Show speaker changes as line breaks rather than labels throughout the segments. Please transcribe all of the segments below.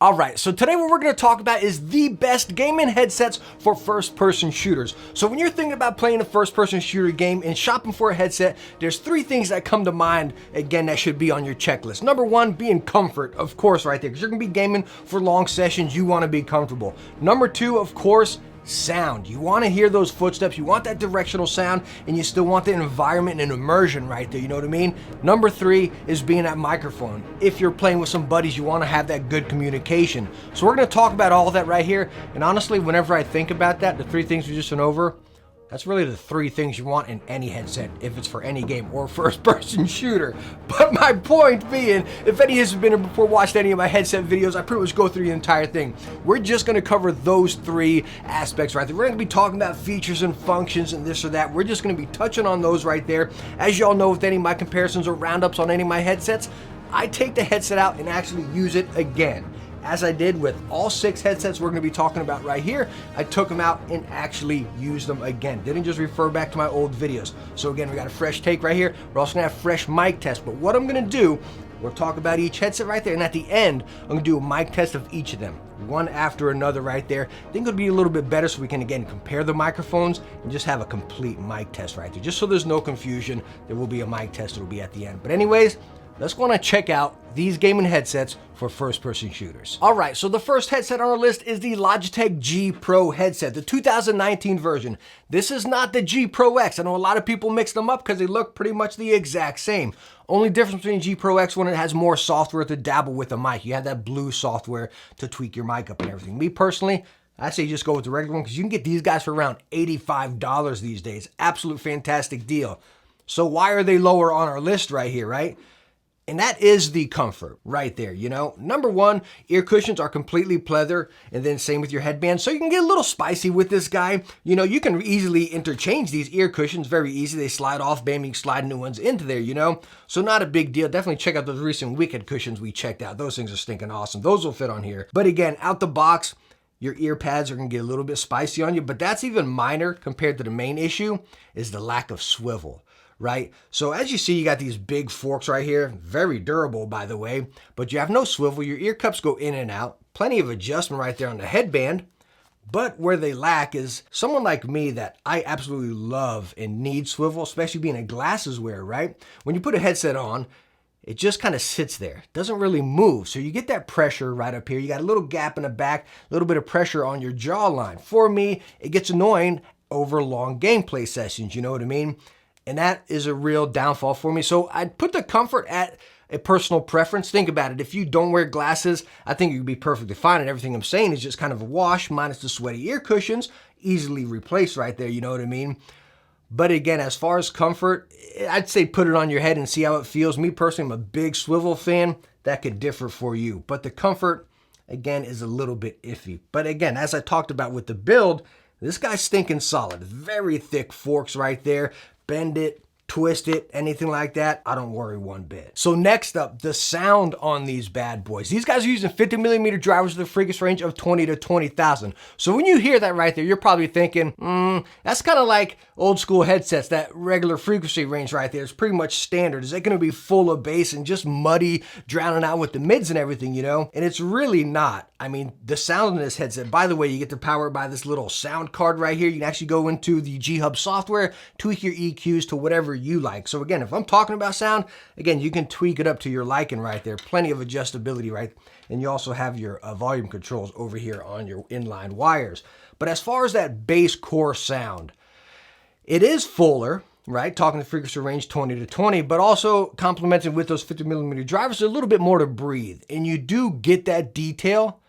Alright, so today what we're going to talk about is the best gaming headsets for first-person shooters. So when you're thinking about playing a first-person shooter game and shopping for a headset, there's three things that come to mind, again, that should be on your checklist. Number one, being comfort, of course, right there, because you're going to be gaming for long sessions, you want to be comfortable. Number two, of course, sound. You want to hear those footsteps, you want that directional sound, and you still want the environment and immersion right there, you know what I mean? Number three is being that microphone. If you're playing with some buddies, you want to have that good communication. So we're going to talk about all of that right here, and honestly, whenever I think about that, the three things we just went over, that's really the three things you want in any headset, if it's for any game or first-person shooter. But my point being, if any of you have been here before, watched any of my headset videos, I pretty much go through the entire thing. We're just going to cover those three aspects right there. We're going to be talking about features and functions and this or that. We're just going to be touching on those right there. As y'all know, with any of my comparisons or roundups on any of my headsets, I take the headset out and actually use it again. As I did with all 6 headsets we're going to be talking about right here, I took them out and actually used them again. Didn't just refer back to my old videos. So again, we got a fresh take right here. We're also going to have fresh mic tests. But what I'm going to do, we'll talk about each headset right there. And at the end, I'm going to do a mic test of each of them, one after another right there. I think it'll be a little bit better so we can, again, compare the microphones and just have a complete mic test right there. Just so there's no confusion, there will be a mic test. It'll be at the end. But anyways, let's go on and check out these gaming headsets for first-person shooters. All right, so the first headset on our list is the Logitech G Pro headset, the 2019 version. This is not the G Pro X. I know a lot of people mix them up because they look pretty much the exact same. Only difference between G Pro X, when it has more software to dabble with the mic. You have that blue software to tweak your mic up and everything. Me personally, I say just go with the regular one because you can get these guys for around $85 these days. Absolute fantastic deal. So why are they lower on our list right here, right? And that is the comfort right there, you know? Number one, ear cushions are completely pleather, and then same with your headband. So you can get a little spicy with this guy. You know, you can easily interchange these ear cushions, very easy. They slide off, bam, you can slide new ones into there, you know? So not a big deal. Definitely check out those recent Wicked cushions we checked out. Those things are stinking awesome. Those will fit on here. But again, out the box, your ear pads are gonna get a little bit spicy on you, but that's even minor compared to the main issue, is the lack of swivel. Right? So as you see, you got these big forks right here, very durable by the way, but you have no swivel. Your ear cups go in and out, plenty of adjustment right there on the headband. But where they lack is someone like me that I absolutely love and need swivel, especially being a glasses wearer, right? When you put a headset on, it just kind of sits there, doesn't really move. So you get that pressure right up here. You got a little gap in the back, a little bit of pressure on your jawline. For me, it gets annoying over long gameplay sessions, you know what I mean? And that is a real downfall for me. So I'd put the comfort at a personal preference. Think about it. If you don't wear glasses, I think you'd be perfectly fine. And everything I'm saying is just kind of a wash, minus the sweaty ear cushions, easily replaced right there. You know what I mean? But again, as far as comfort, I'd say put it on your head and see how it feels. Me personally, I'm a big swivel fan. That could differ for you. But the comfort, again, is a little bit iffy. But again, as I talked about with the build, this guy's stinking solid. Very thick forks right there. Bend it, twist it, anything like that, I don't worry one bit. So next up, the sound on these bad boys. These guys are using 50mm drivers with a frequency range of 20 to 20,000. So when you hear that right there, you're probably thinking, that's kind of like old school headsets, that regular frequency range right there. It's pretty much standard. Is it going to be full of bass and just muddy, drowning out with the mids and everything, you know? And it's really not. I mean, the sound in this headset, by the way, you get to power it by this little sound card right here. You can actually go into the G-Hub software, tweak your EQs to whatever you like. So again, if I'm talking about sound, again, you can tweak it up to your liking right there. Plenty of adjustability, right? And you also have your volume controls over here on your inline wires. But as far as that bass core sound, it is fuller, right? Talking the frequency range 20 to 20, but also complemented with those 50mm drivers, a little bit more to breathe. And you do get that detail,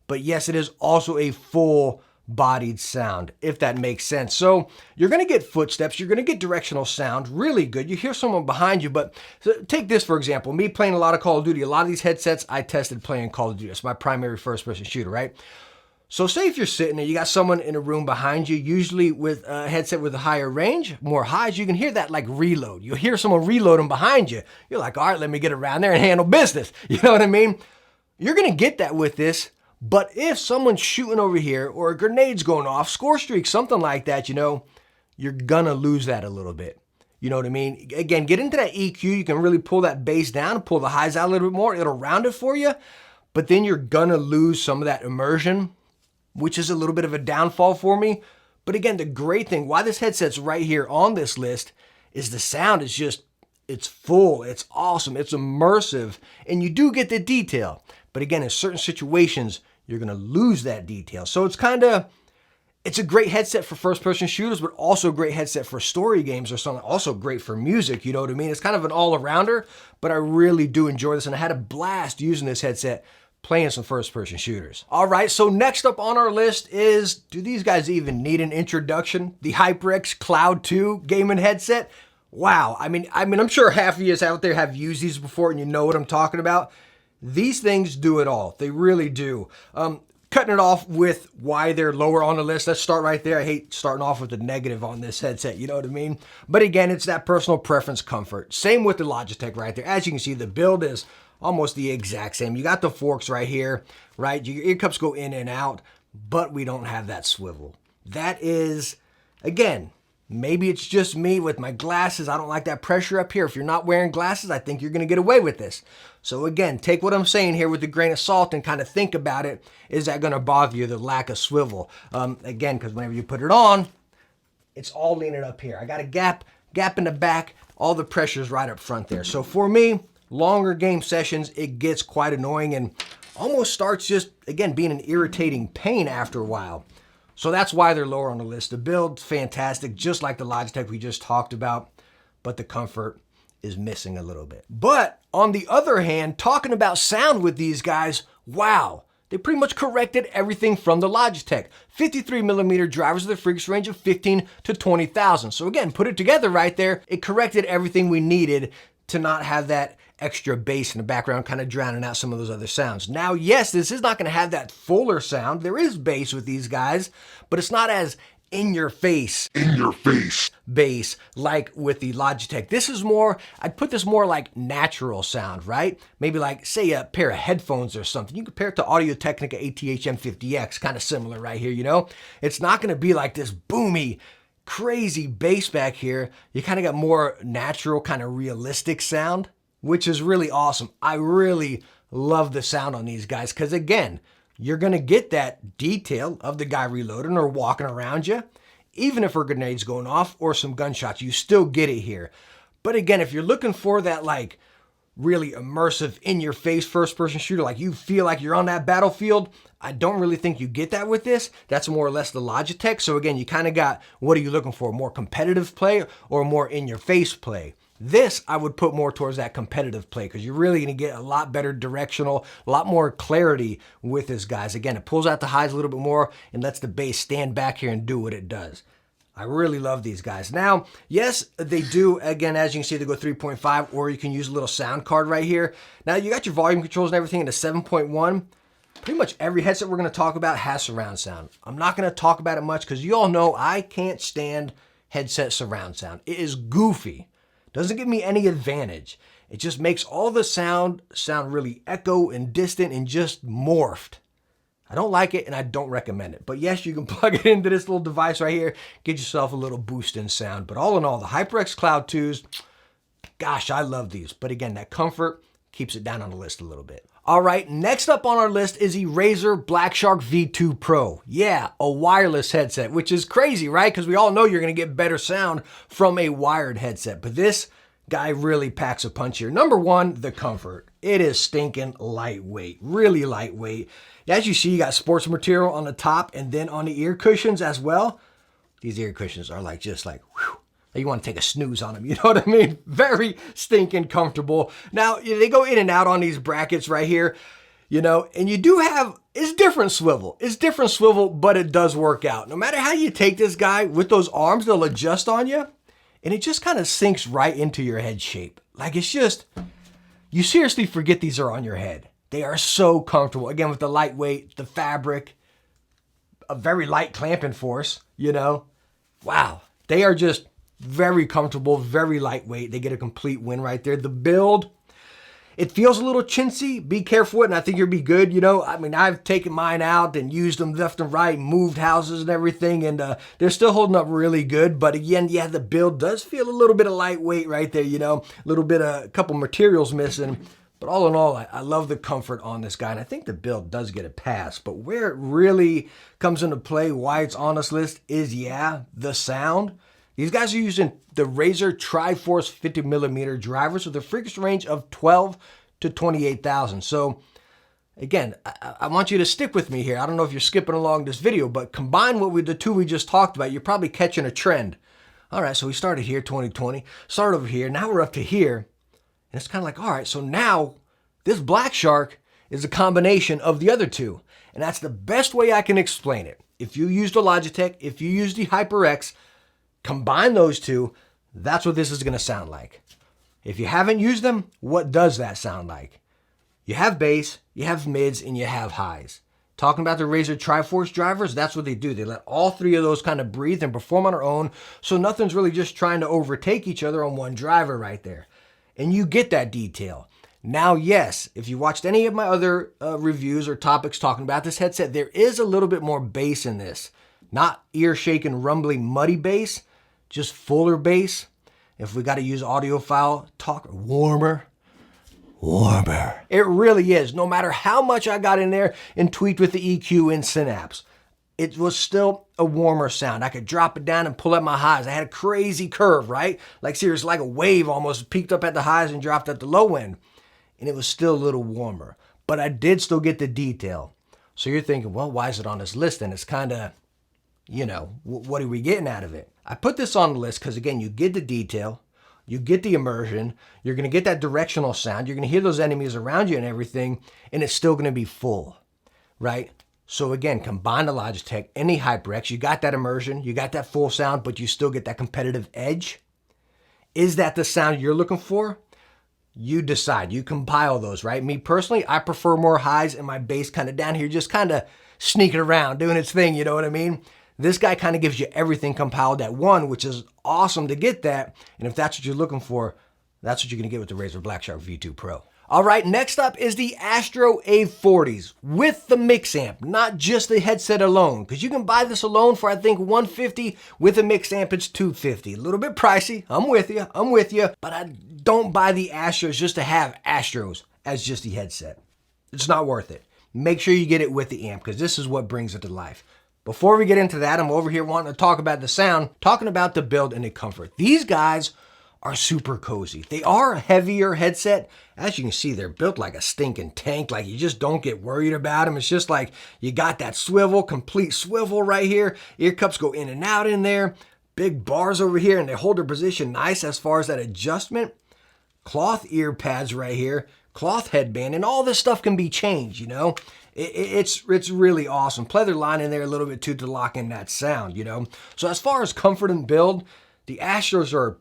but yes, it is also a full bodied sound, if that makes sense. So you're going to get footsteps, you're going to get directional sound, really good. You hear someone behind you, but so take this for example, me playing a lot of Call of Duty, a lot of these headsets I tested playing Call of Duty. It's my primary first-person shooter, right? So say if you're sitting there, you got someone in a room behind you, usually with a headset with a higher range, more highs, you can hear that like reload. You'll hear someone reloading behind you. You're like, all right, let me get around there and handle business. You know what I mean? You're going to get that with this. But if someone's shooting over here or a grenade's going off, score streak, something like that, you know, you're gonna lose that a little bit. You know what I mean? Again, get into that EQ. You can really pull that bass down, pull the highs out a little bit more. It'll round it for you. but then you're gonna lose some of that immersion, which is a little bit of a downfall for me. But again, the great thing, why this headset's right here on this list, is the sound is just, it's full, it's awesome, it's immersive, and you do get the detail. But again, in certain situations, you're gonna lose that detail. So it's a great headset for first-person shooters, but also a great headset for story games or something. Also great for music, you know what I mean? It's kind of an all-arounder, but I really do enjoy this, and I had a blast using this headset playing some first-person shooters. All right, so next up on our list is, do these guys even need an introduction? The HyperX Cloud 2 gaming headset. Wow, I mean, I'm sure half of you out there have used these before and you know what I'm talking about. These things do it all. They really do. Cutting it off with why they're lower on the list. Let's start right there. I hate starting off with the negative on this headset, you know what I mean? But again, it's that personal preference comfort. Same with the Logitech right there. As you can see, the build is almost the exact same. You got the forks right here, right? Your ear cups go in and out, but we don't have that swivel. That is, again, maybe it's just me with my glasses. I don't like that pressure up here. If you're not wearing glasses, I think you're gonna get away with this. So again, take what I'm saying here with a grain of salt and kind of think about it. Is that gonna bother you, the lack of swivel? Again, because whenever you put it on, it's all leaning up here. I got a gap in the back, all the pressure's right up front there. So for me, longer game sessions, it gets quite annoying and almost starts just, again, being an irritating pain after a while. So that's why they're lower on the list. The build's fantastic, just like the Logitech we just talked about, but the comfort is missing a little bit. But on the other hand, talking about sound with these guys, wow, they pretty much corrected everything from the Logitech. 53mm drivers with a frequency range of 15 to 20,000. So again, put it together right there, it corrected everything we needed to not have that extra bass in the background kind of drowning out some of those other sounds. Now, yes, this is not going to have that fuller sound. There is bass with these guys, but it's not as in your face bass like with the Logitech. This is more, I'd put this more like natural sound, right? Maybe like, say, a pair of headphones or something. You compare it to Audio Technica AT-HM50X, kind of similar right here, you know? It's not going to be like this boomy, crazy bass back here. You kind of got more natural, kind of realistic sound, which is really awesome. I really love the sound on these guys because, again, you're going to get that detail of the guy reloading or walking around you. Even if a grenade's going off or some gunshots, you still get it here. But again, if you're looking for that like really immersive, in-your-face first-person shooter, like you feel like you're on that battlefield, I don't really think you get that with this. That's more or less the Logitech. So again, you kind of got, what are you looking for? More competitive play or more in-your-face play? This, I would put more towards that competitive play because you're really going to get a lot better directional, a lot more clarity with this, guys. Again, it pulls out the highs a little bit more and lets the bass stand back here and do what it does. I really love these guys. Now, yes, they do, again, as you can see, they go 3.5, or you can use a little sound card right here. Now, you got your volume controls and everything in a 7.1. Pretty much every headset we're going to talk about has surround sound. I'm not going to talk about it much because you all know I can't stand headset surround sound. It is goofy. Doesn't give me any advantage. It just makes all the sound really echo and distant and just morphed. I don't like it and I don't recommend it. But yes, you can plug it into this little device right here, get yourself a little boost in sound. But all in all, the HyperX Cloud 2s, gosh, I love these. But again, that comfort keeps it down on the list a little bit. All right, next up on our list is the Razer Black Shark V2 Pro. Yeah, a wireless headset, which is crazy, right? Because we all know you're going to get better sound from a wired headset. But this guy really packs a punch here. Number one, the comfort. It is stinking lightweight, really lightweight. As you see, you got sports material on the top and then on the ear cushions as well. These ear cushions are like, just like, whew. You want to take a snooze on them, you know what I mean? Very stinking comfortable. Now, they go in and out on these brackets right here, you know, and you do have, it's different swivel. It's different swivel, but it does work out. No matter how you take this guy with those arms, they'll adjust on you, and it just kind of sinks right into your head shape. Like, it's just, you seriously forget these are on your head. They are so comfortable. Again, with the lightweight, the fabric, a very light clamping force, you know. Wow. They are just very comfortable, very lightweight. They get a complete win right there. The build, it feels a little chintzy. Be careful with it, and I think you'll be good. You know, I mean, I've taken mine out and used them left and right, moved houses and everything, and they're still holding up really good. But again, yeah, the build does feel a little bit of lightweight right there, you know, a little bit of a couple materials missing. But all in all, I love the comfort on this guy, and I think the build does get a pass. But where it really comes into play, why it's on this list, is, yeah, the sound. These guys are using the Razer Triforce 50mm drivers with a frequency range of 12 to 28,000. So again, I want you to stick with me here. I don't know if you're skipping along this video, but combine the two we just talked about, you're probably catching a trend. All right, so we started here, 2020, started over here, now we're up to here. And it's kind of like, all right, so now this Black Shark is a combination of the other two. And that's the best way I can explain it. If you use the Logitech, if you use the HyperX, combine those two, that's what this is going to sound like. If you haven't used them, what does that sound like? You have bass, you have mids, and you have highs. Talking about the Razer Triforce drivers, that's what they do. They let all three of those kind of breathe and perform on their own, so nothing's really just trying to overtake each other on one driver right there. And you get that detail. Now, yes, if you watched any of my other reviews or topics talking about this headset, there is a little bit more bass in this. Not ear-shaking, rumbly, muddy bass, just fuller bass. If we got to use audiophile talk, warmer. It really is. No matter how much I got in there and tweaked with the EQ in Synapse, it was still a warmer sound. I could drop it down and pull up my highs. I had a crazy curve, right? Like seriously, like a wave almost, peaked up at the highs and dropped at the low end. And it was still a little warmer. But I did still get the detail. So you're thinking, well, why is it on this list? And it's kind of, you know, what are we getting out of it? I put this on the list because, again, you get the detail. You get the immersion, you're going to get that directional sound, you're going to hear those enemies around you and everything, and it's still going to be full, right? So again, combine the Logitech and the HyperX, you got that immersion, you got that full sound, but you still get that competitive edge. Is that the sound you're looking for? You decide, you compile those, right? Me personally, I prefer more highs and my bass kind of down here, just kind of sneaking around, doing its thing, you know what I mean? This guy kind of gives you everything compiled at one, which is awesome to get that. And if that's what you're looking for, that's what you're going to get with the Razer Black Shark V2 Pro. All right, next up is the Astro A40s with the mix amp, not just the headset alone, because you can buy this alone for, I think, $150. With a mix amp, it's $250. A little bit pricey. I'm with you. But I don't buy the Astros just to have Astros as just the headset. It's not worth it. Make sure you get it with the amp, because this is what brings it to life. Before we get into that, I'm over here wanting to talk about the sound, talking about the build and the comfort. These guys are super cozy. They are a heavier headset. As you can see, they're built like a stinking tank. Like, you just don't get worried about them. It's just like you got that swivel, complete swivel right here. Ear cups go in and out in there. Big bars over here, and they hold their position nice as far as that adjustment. Cloth ear pads right here. Cloth headband, and all this stuff can be changed, you know? It's really awesome. Pleather line in there a little bit too to lock in that sound, you know? So as far as comfort and build, the Astros are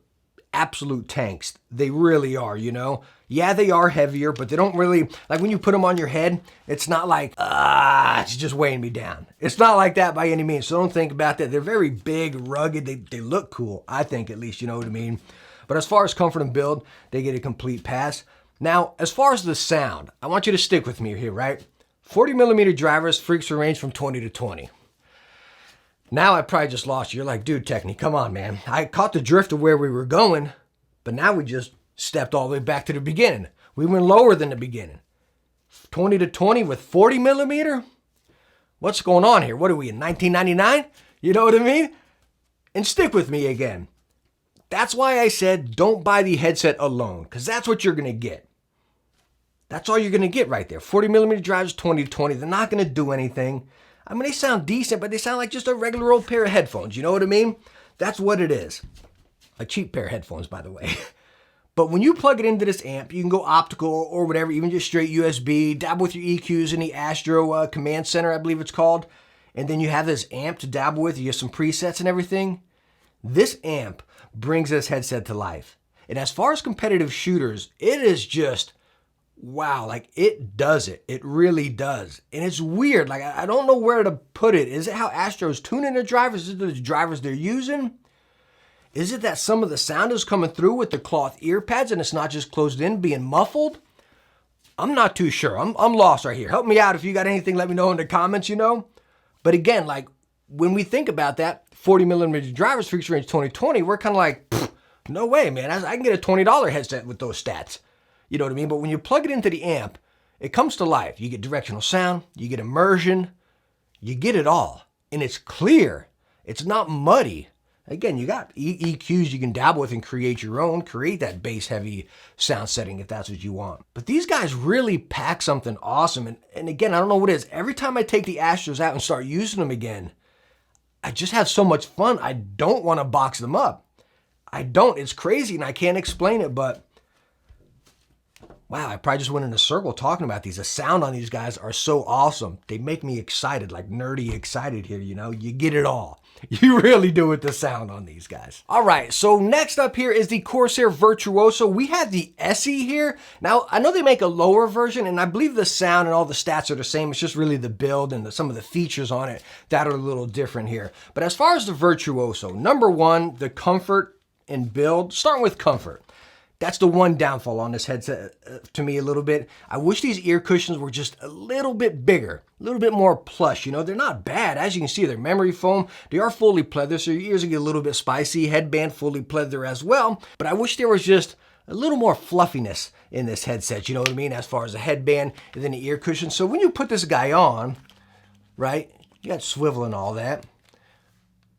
absolute tanks. They really are, you know? Yeah, they are heavier, but they don't really, like when you put them on your head, it's not like, it's just weighing me down. It's not like that by any means, so don't think about that. They're very big, rugged, they look cool, I think at least, you know what I mean? But as far as comfort and build, they get a complete pass. Now, as far as the sound, I want you to stick with me here, right? 40mm drivers, frequency range from 20 to 20. Now I probably just lost you. You're like, dude, Techne, come on, man. I caught the drift of where we were going, but now we just stepped all the way back to the beginning. We went lower than the beginning. 20 to 20 with 40mm? What's going on here? What are we, in 1999? You know what I mean? And stick with me again. That's why I said don't buy the headset alone, because that's what you're going to get. That's all you're going to get right there. 40mm drives, 20 to 20. They're not going to do anything. I mean, they sound decent, but they sound like just a regular old pair of headphones. You know what I mean? That's what it is. A cheap pair of headphones, by the way. But when you plug it into this amp, you can go optical or whatever, even just straight USB, dabble with your EQs in the Astro Command Center, I believe it's called. And then you have this amp to dabble with. You have some presets and everything. This amp brings this headset to life. And as far as competitive shooters, it is just, wow, like it does it. It really does. And it's weird. Like, I don't know where to put it. Is it how Astro's tuning their drivers? Is it the drivers they're using? Is it that some of the sound is coming through with the cloth ear pads and it's not just closed in, being muffled? I'm not too sure. I'm lost right here. Help me out if you got anything. Let me know in the comments, you know? But again, like when we think about that, 40mm drivers, frequency range 2020, we're kind of like, no way, man. I can get a $20 headset with those stats. You know what I mean? But when you plug it into the amp, it comes to life. You get directional sound, you get immersion, you get it all. And it's clear. It's not muddy. Again, you got EQs you can dabble with and create your own, create that bass heavy sound setting if that's what you want. But these guys really pack something awesome. And again, I don't know what it is. Every time I take the Astros out and start using them again, I just have so much fun. I don't want to box them up. I don't. It's crazy and I can't explain it, but wow, I probably just went in a circle talking about these. The sound on these guys are so awesome. They make me excited, like nerdy excited here, you know? You get it all. You really do with the sound on these guys. All right, so next up here is the Corsair Virtuoso. We have the SE here. Now, I know they make a lower version, and I believe the sound and all the stats are the same. It's just really the build and some of the features on it that are a little different here. But as far as the Virtuoso, number one, the comfort and build, starting with comfort. That's the one downfall on this headset to me a little bit. I wish these ear cushions were just a little bit bigger, a little bit more plush. You know, they're not bad. As you can see, they're memory foam. They are fully pleather, so your ears will get a little bit spicy. Headband fully pleather as well. But I wish there was just a little more fluffiness in this headset, you know what I mean, as far as the headband and then the ear cushion. So when you put this guy on, right, you got swivel and all that,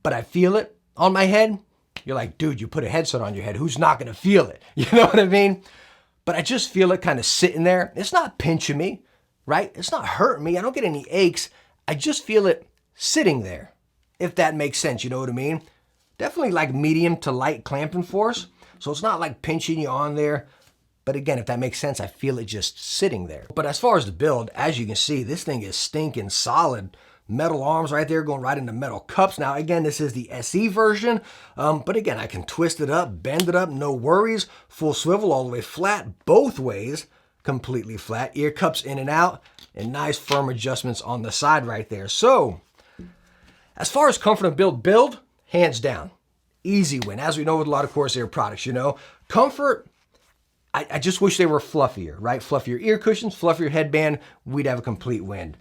but I feel it on my head. You're like, dude, you put a headset on your head. Who's not going to feel it? You know what I mean? But I just feel it kind of sitting there. It's not pinching me, right? It's not hurting me. I don't get any aches. I just feel it sitting there, if that makes sense. You know what I mean? Definitely like medium to light clamping force. So it's not like pinching you on there. But again, if that makes sense, I feel it just sitting there. But as far as the build, as you can see, this thing is stinking solid. Metal arms right there going right into metal cups. Now, again, this is the SE version, but again, I can twist it up, bend it up, no worries. Full swivel all the way flat, both ways, completely flat. Ear cups in and out, and nice firm adjustments on the side right there. So, as far as comfort and build, hands down, easy win. As we know with a lot of Corsair products, you know. Comfort, I just wish they were fluffier, right? Fluffier ear cushions, fluffier headband, we'd have a complete win.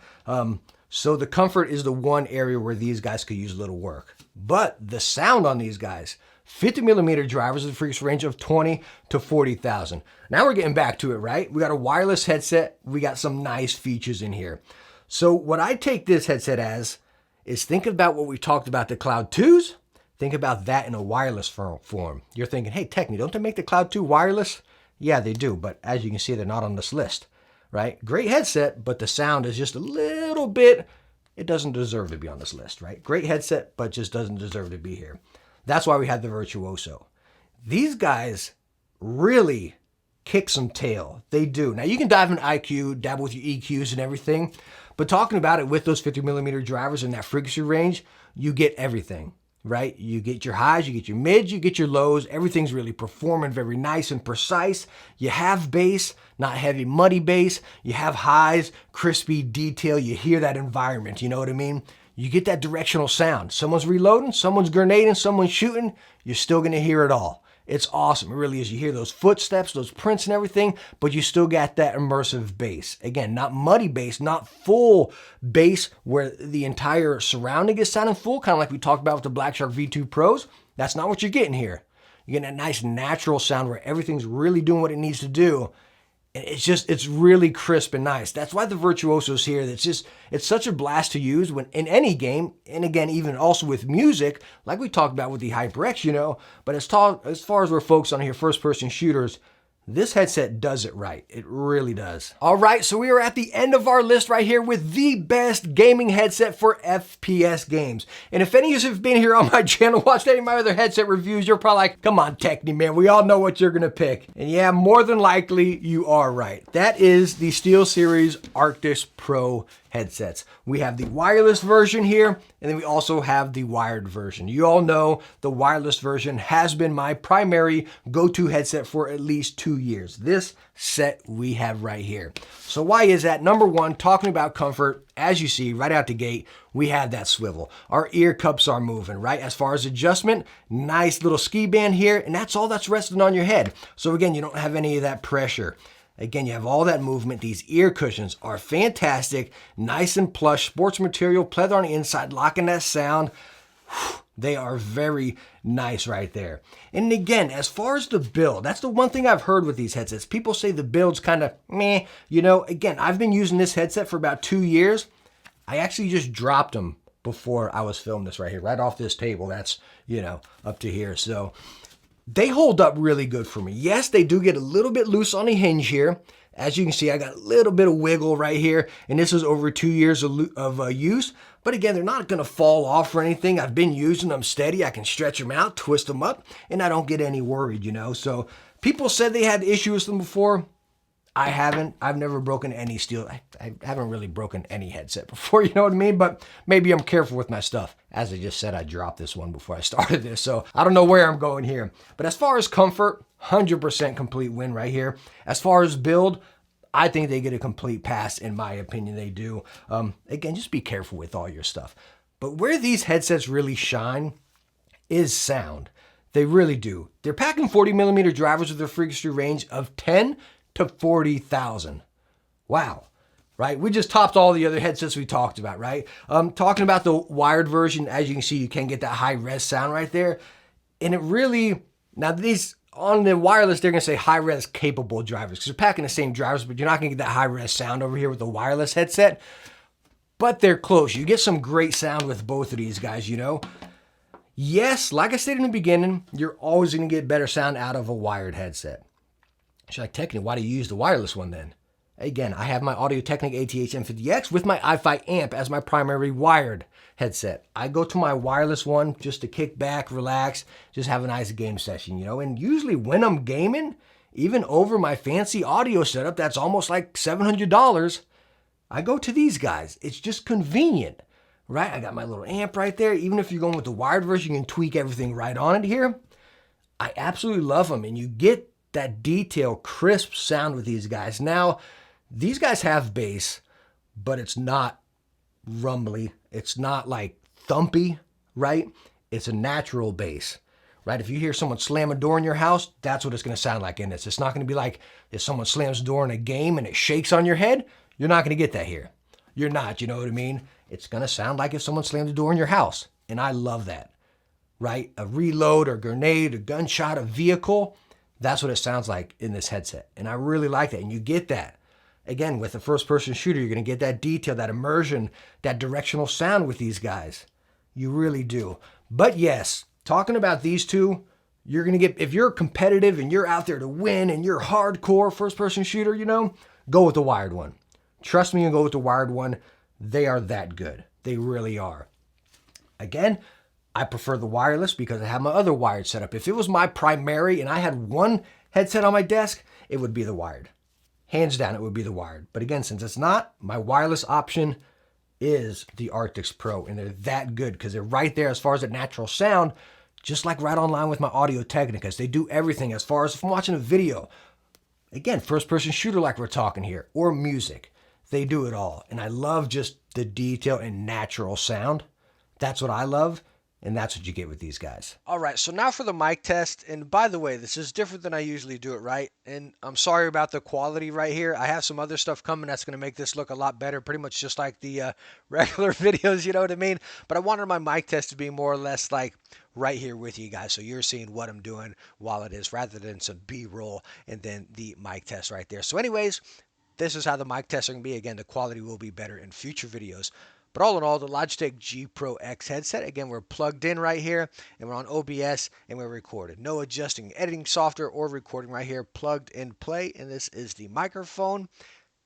So the comfort is the one area where these guys could use a little work. But the sound on these guys, 50mm drivers with a frequency range of 20 to 40,000. Now we're getting back to it, right? We got a wireless headset. We got some nice features in here. So what I take this headset as is think about what we talked about the Cloud 2s. Think about that in a wireless form. You're thinking, hey, Techne, don't they make the Cloud 2 wireless? Yeah, they do. But as you can see, they're not on this list. Right? Great headset, but the sound is just a little bit, it doesn't deserve to be on this list, right? Great headset, but just doesn't deserve to be here. That's why we had the Virtuoso. These guys really kick some tail. They do. Now you can dive in IQ, dabble with your EQs and everything, but talking about it with those 50mm drivers in that frequency range, you get everything. Right? You get your highs, you get your mids, you get your lows. Everything's really performing very nice and precise. You have bass, not heavy, muddy bass. You have highs, crispy detail. You hear that environment. You know what I mean? You get that directional sound. Someone's reloading, someone's grenading, someone's shooting. You're still going to hear it all. It's awesome. It really is. You hear those footsteps, those prints and everything, but you still got that immersive bass. Again, not muddy bass, not full bass where the entire surrounding is sounding full, kind of like we talked about with the Black Shark V2 Pros. That's not what you're getting here. You're getting that nice natural sound where everything's really doing what it needs to do. It's really crisp and nice. That's why the Virtuoso's here. It's such a blast to use when in any game, and again, even also with music, like we talked about with the HyperX, you know, but as far as we're focused on here, first-person shooters, this headset does it right. It really does. All right, so we are at the end of our list right here with the best gaming headset for FPS games. And if any of you have been here on my channel, watched any of my other headset reviews, you're probably like, come on, Techne, man, we all know what you're gonna pick. And yeah, more than likely, you are right. That is the SteelSeries Arctis Pro headsets. We have the wireless version here, and then we also have the wired version. You all know the wireless version has been my primary go-to headset for at least 2 years. This set we have right here. So why is that? Number one, talking about comfort, as you see right out the gate, we have that swivel. Our ear cups are moving, right? As far as adjustment, nice little ski band here, and that's all that's resting on your head. So again, you don't have any of that pressure. Again, you have all that movement. These ear cushions are fantastic, nice and plush, sports material, pleather on the inside, locking that sound. They are very nice right there. And again, as far as the build, that's the one thing I've heard with these headsets. People say the build's kind of meh. You know, again, I've been using this headset for about 2 years. I actually just dropped them before I was filming this right here, right off this table. That's, you know, up to here. So they hold up really good for me. Yes, they do get a little bit loose on the hinge here. As you can see, I got a little bit of wiggle right here, and this is over 2 years of use. But again, they're not going to fall off or anything. I've been using them steady. I can stretch them out, twist them up, and I don't get any worried, you know. So people said they had issues with them before. I haven't. I've never broken any steel. I haven't really broken any headset before, you know what I mean? But maybe I'm careful with my stuff. As I just said, I dropped this one before I started this, so I don't know where I'm going here. But as far as comfort, 100% complete win right here. As far as build, I think they get a complete pass. In my opinion, they do. Again, just be careful with all your stuff. But where these headsets really shine is sound. They really do. They're packing 40mm drivers with a frequency range of 10 to 40,000. Wow. Right? We just topped all the other headsets we talked about, right? Talking about the wired version, as you can see, you can get that high-res sound right there. And it really, now these, on the wireless, they're going to say high-res capable drivers because they're packing the same drivers, but you're not going to get that high-res sound over here with the wireless headset. But they're close. You get some great sound with both of these guys, you know? Yes, like I said in the beginning, you're always going to get better sound out of a wired headset. She's like, Techne, why do you use the wireless one then? Again, I have my Audio-Technica ATH M50X with my i5 amp as my primary wired headset. I go to my wireless one just to kick back, relax, just have a nice game session, you know? And usually when I'm gaming, even over my fancy audio setup that's almost like $700, I go to these guys. It's just convenient, right? I got my little amp right there. Even if you're going with the wired version, you can tweak everything right on it here. I absolutely love them, and you get that detailed, crisp sound with these guys. Now, these guys have bass, but it's not rumbly. It's not like thumpy, right? It's a natural bass, right? If you hear someone slam a door in your house, that's what it's going to sound like in this. It's not going to be like if someone slams a door in a game and it shakes on your head. You're not going to get that here. You're not, you know what I mean? It's going to sound like if someone slammed a door in your house. And I love that, right? A reload, a grenade, a gunshot, a vehicle. That's what it sounds like in this headset. And I really like that. And you get that. Again, with a first-person shooter, you're going to get that detail, that immersion, that directional sound with these guys. You really do. But yes, talking about these two, you're going to get, if you're competitive and you're out there to win and you're hardcore first-person shooter, you know, go with the wired one. Trust me and go with the wired one. They are that good. They really are. Again, I prefer the wireless because I have my other wired setup. If it was my primary and I had one headset on my desk, it would be the wired. Hands down, it would be the wired. But again, since it's not, my wireless option is the Arctis Pro. And they're that good because they're right there as far as the natural sound, just like right on line with my Audio-Technicas. They do everything as far as if I'm watching a video. Again, first-person shooter like we're talking here, or music. They do it all. And I love just the detail and natural sound. That's what I love. And that's what you get with these guys. All right, so now for the mic test. And by the way, this is different than I usually do it, right? And I'm sorry about the quality right here. I have some other stuff coming that's going to make this look a lot better, pretty much just like the regular videos, you know what I mean? But I wanted my mic test to be more or less like right here with you guys, so you're seeing what I'm doing while it is, rather than some B-roll and then the mic test right there. So anyways, this is how the mic tests are going to be. Again, the quality will be better in future videos. But all in all, the Logitech G Pro X headset, again, we're plugged in right here, and we're on OBS, and we're recorded. No adjusting editing software or recording right here, plugged in play, and this is the microphone,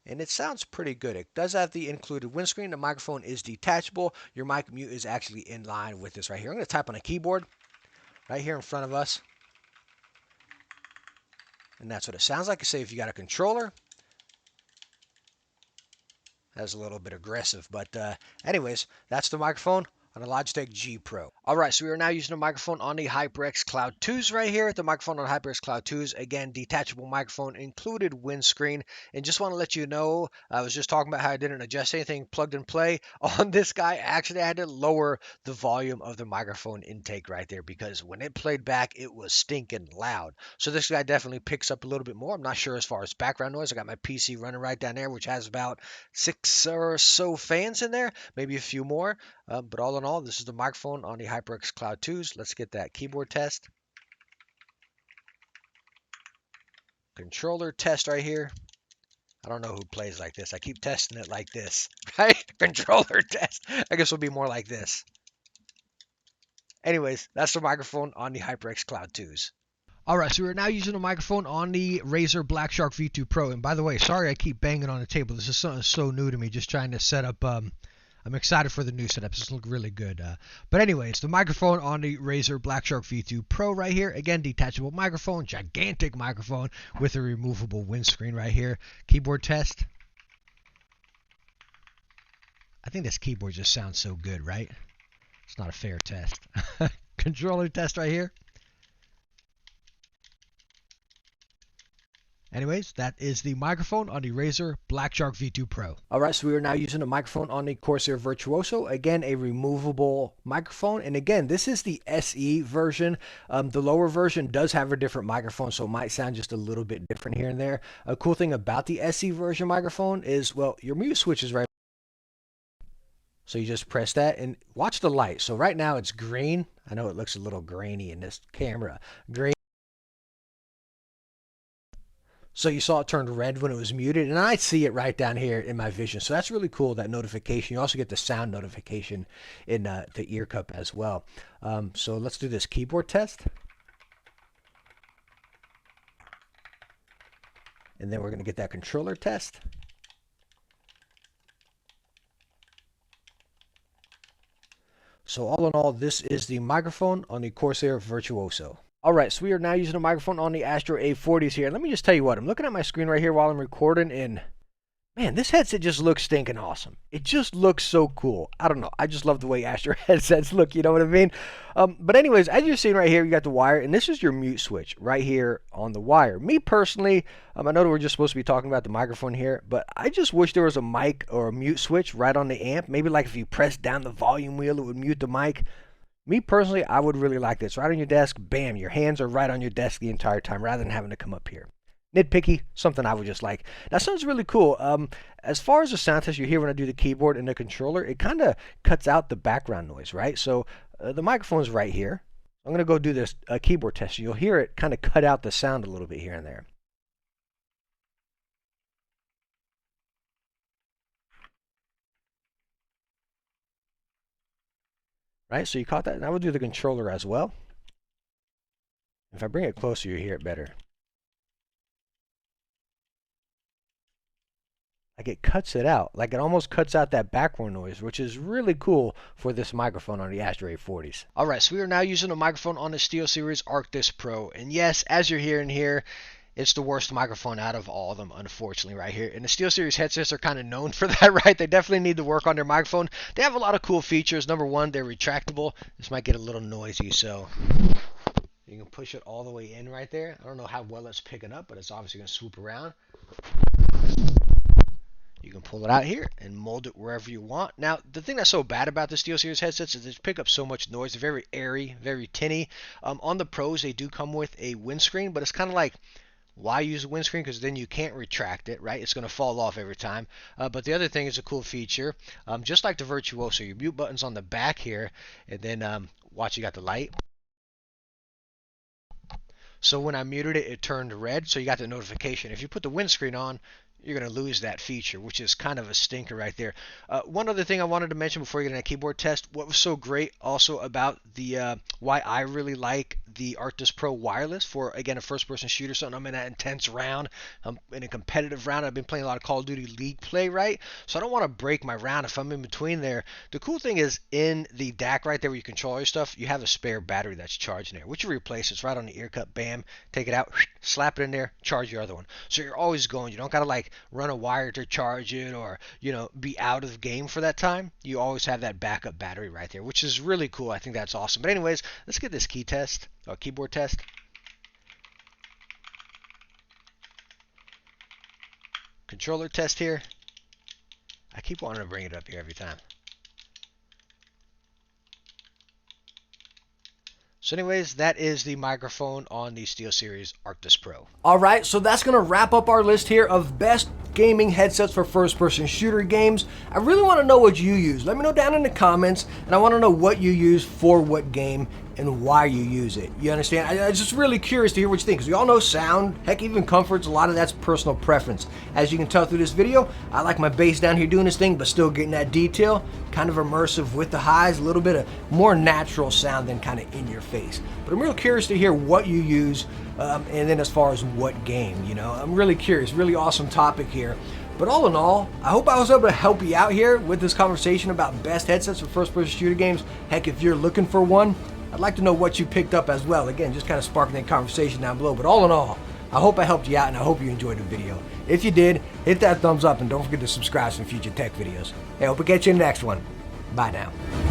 and it sounds pretty good. It does have the included windscreen. The microphone is detachable. Your mic mute is actually in line with this right here. I'm going to type on a keyboard right here in front of us, and that's what it sounds like. Say if you got a controller. That's a little bit aggressive, but anyways, that's the microphone on the Logitech G Pro. All right, so we are now using a microphone on the HyperX Cloud 2s right here. The microphone on HyperX Cloud 2s, again, detachable microphone, included windscreen. And just want to let you know, I was just talking about how I didn't adjust anything, plugged and play. On this guy, actually, I had to lower the volume of the microphone intake right there because when it played back, it was stinking loud. So this guy definitely picks up a little bit more. I'm not sure as far as background noise. I got my PC running right down there, which has about 6 or so fans in there, maybe a few more. But all in all, this is the microphone on the
HyperX Cloud 2s. Let's get that keyboard test. Controller test right here. I don't know who plays like this. I keep testing it like this, right? Controller test. I guess it'll be more like this. Anyways, that's the microphone on the HyperX Cloud 2s. Alright, so we're now using a microphone on the Razer Black Shark V2 Pro. And by the way, sorry I keep banging on the table. This is something so new to me, just trying to set up. I'm excited for the new setups. This looks really good. But anyways, the microphone on the Razer Black Shark V2 Pro right here. Again, detachable microphone, gigantic microphone with a removable windscreen right here. Keyboard test. I think this keyboard just sounds so good, right? It's not a fair test. Controller test right here. Anyways, that is the microphone on the Razer Black Shark V2 Pro. Alright, so we are now using a microphone on the Corsair Virtuoso. Again, a removable microphone. And again, this is the SE version. The lower version does have a different microphone, so it might sound just a little bit different here and there. A cool thing about the SE version microphone is, well, your mute switch is right. So you just press that and watch the light. So right now it's green. I know it looks a little grainy in this camera. Green. So you saw it turned red when it was muted, and I see it right down here in my vision. So that's really cool, that notification. You also get the sound notification in the ear cup as well. So let's do this keyboard test. And then we're going to get that controller test. So all in all, this is the microphone on the Corsair Virtuoso. Alright, so we are now using a microphone on the Astro A40s here. Let me just tell you what, I'm looking at my screen right here while I'm recording, and man, this headset just looks stinking awesome. It just looks so cool. I don't know, I just love the way Astro headsets look, you know what I mean? But anyways, as you're seeing right here, you got the wire, and this is your mute switch right here on the wire. Me personally, I know that we're just supposed to be talking about the microphone here, but I just wish there was a mic or a mute switch right on the amp. Maybe like if you press down the volume wheel, it would mute the mic. Me personally, I would really like this. Right on your desk, bam, your hands are right on your desk the entire time rather than having to come up here. Nitpicky, something I would just like. That sounds really cool. As far as the sound test you hear when I do the keyboard and the controller, it kind of cuts out the background noise, right? So the microphone is right here. I'm going to go do this keyboard test. You'll hear it kind of cut out the sound a little bit here and there. Right, so you caught that? And I would do the controller as well. If I bring it closer, you hear it better. Like it cuts it out. Like it almost cuts out that background noise, which is really cool for this microphone on the Astro A40s. Alright, so we are now using a microphone on the SteelSeries Arctis Pro. And yes, as you're hearing here, it's the worst microphone out of all of them, unfortunately, right here. And the SteelSeries headsets are kind of known for that, right? They definitely need to work on their microphone. They have a lot of cool features. Number one, they're retractable. This might get a little noisy, so you can push it all the way in right there. I don't know how well it's picking up, but it's obviously going to swoop around. You can pull it out here and mold it wherever you want. Now, the thing that's so bad about the SteelSeries headsets is they pick up so much noise. They're very airy, very tinny. On the Pros, they do come with a windscreen, but it's kind of like, why use a windscreen? Because then you can't retract it, right? It's going to fall off every time. But the other thing is a cool feature. Just like the Virtuoso, your mute button's on the back here. And then, watch, you got the light. So when I muted it, it turned red. So you got the notification. If you put the windscreen on, you're going to lose that feature, which is kind of a stinker right there. One other thing I wanted to mention before you get in a keyboard test, what was so great also about the why I really like the Arctis Pro wireless for, again, a first-person shooter, something I'm in an intense round, I'm in a competitive round. I've been playing a lot of Call of Duty League play, right? So I don't want to break my round if I'm in between there. The cool thing is in the DAC right there where you control your stuff, you have a spare battery that's charging there, which you replace. It's right on the ear cup, bam, take it out, slap it in there, charge your other one. So you're always going. You don't got to like run a wire to charge it or, you know, be out of the game for that time. You always have that backup battery right there, which is really cool. I think that's awesome. But anyways, let's get this keyboard test. Controller test here. I keep wanting to bring it up here every time. So anyways, that is the microphone on the SteelSeries Arctis Pro.
Alright, so that's going to wrap up our list here of best gaming headsets for first-person shooter games. I really want to know what you use. Let me know down in the comments, and I want to know what you use for what game and why you use it. You understand? I'm just really curious to hear what you think, because we all know sound, heck, even comforts, a lot of that's personal preference. As you can tell through this video, I like my bass down here doing this thing, but still getting that detail, kind of immersive with the highs, a little bit of more natural sound than kind of in your face. But I'm real curious to hear what you use, and then as far as what game, you know. I'm really curious, really awesome topic here. But all in all, I hope I was able to help you out here with this conversation about best headsets for first-person shooter games. Heck, if you're looking for one, I'd like to know what you picked up as well. Again, just kind of sparking that conversation down below. But all in all, I hope I helped you out, and I hope you enjoyed the video. If you did, hit that thumbs up, and don't forget to subscribe for future tech videos. Hey, I hope to catch you in the next one. Bye now.